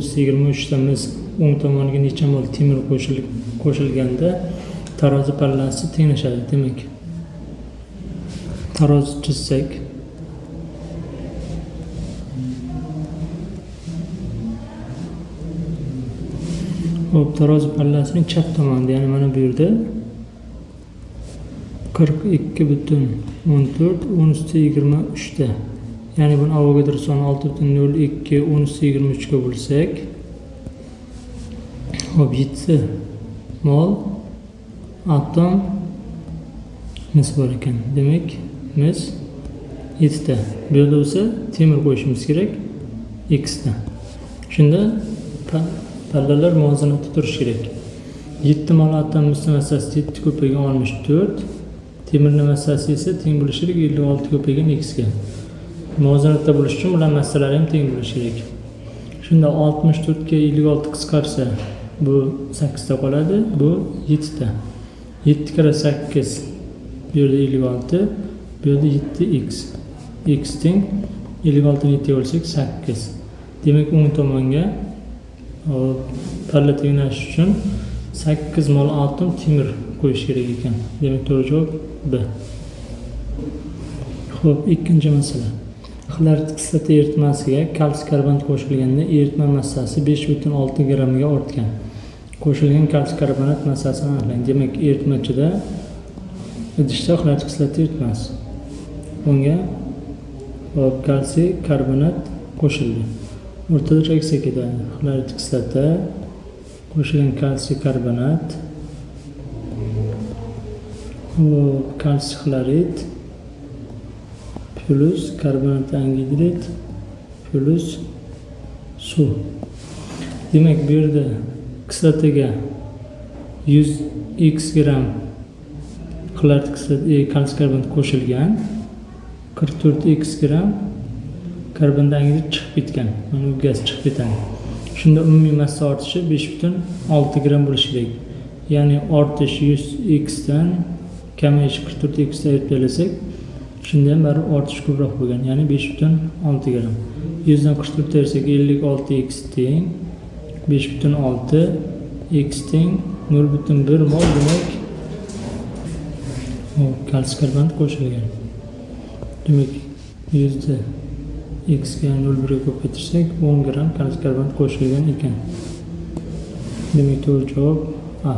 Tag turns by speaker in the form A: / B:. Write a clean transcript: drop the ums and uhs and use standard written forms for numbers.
A: -23 ta mis o'ng tomoniga necha mol temir qo'shilganda tarozi pallasi tenglashadi. Demak, tarozi chizsak, hop, tarozi pallasining chap tomonida, ya'ni mana bu yerda 42,14 10 + 23 ta. Ya'ni buni Avogadro soni 6,02 10 + 23 ga bo'lsak, hop, 7 mol atom mis bor ekan. Demak, mis 7 ta. Bu yerda bo'lsa temir qo'yishimiz kerak x ta. Shunda pallalar muvozanatda turishi kerak. 7 mol atom misni massasi 7 ko'paygan 64. Temirning massasi esa teng bo'lishi kerak 56 ko'paygan x ga. Muvozanatda bo'lish uchun bular massalari ham teng bo'lishi kerak. Shunda 64 ga 56 qisqarsa, bu 8 ta qoladi, bu 7 ta. 7 kira 8, bu yerda 56, bu yerda 7x. X teng 56 ni 7 bo'lsak 8. Demak, o'ng tomonga palla tenglash uchun 8 mol atom temir qo'yish kerak ekan. Demak, to'g'ri javob B. Xo'p, ikkinchi masala. Xlorid kislota eritmasiga kalsiy karbonat qo'shilganda eritma massasi 5,6 gramga ortgan. Qo'shilgan kalsiy karbonat massasini aniqlang. Demak, eritmachida idishda xlorid kislota eritmasi. Bunga kalsiy karbonat qo'shildi. O'rtada reaksiya ketadi. Xlorid kislota qo'shilgan kalsiy karbonat, kalsiy xlorid plus karbonat angidrid plus suv. Demak, bu yerda kislotaga 100x gram xlorid kislota kalsiy karbonat qo'shilgan, 44x gram karbonat angidrid chiqib ketgan. Mana bu gaz chiqib ketadi. Shunda umumiy massa ortishi 5,6 gram bo'lishi kerak. Ya'ni ortish 100x dan kamayish 44x dan aytib shunda ham baribir ortish ko'proq bo'lgan. Ya'ni 5,6 gram. 100 dan 44 ayirsak 56x teng 5,6 x teng 0,1 mol. Demak, kalsiy karbonat qo'shilgan. Demak, 100 da x ga 0,1 ga ko'paytirsak 10 gram kalsiy karbonat qo'shilgan ekan. Demak, to'g'ri javob A.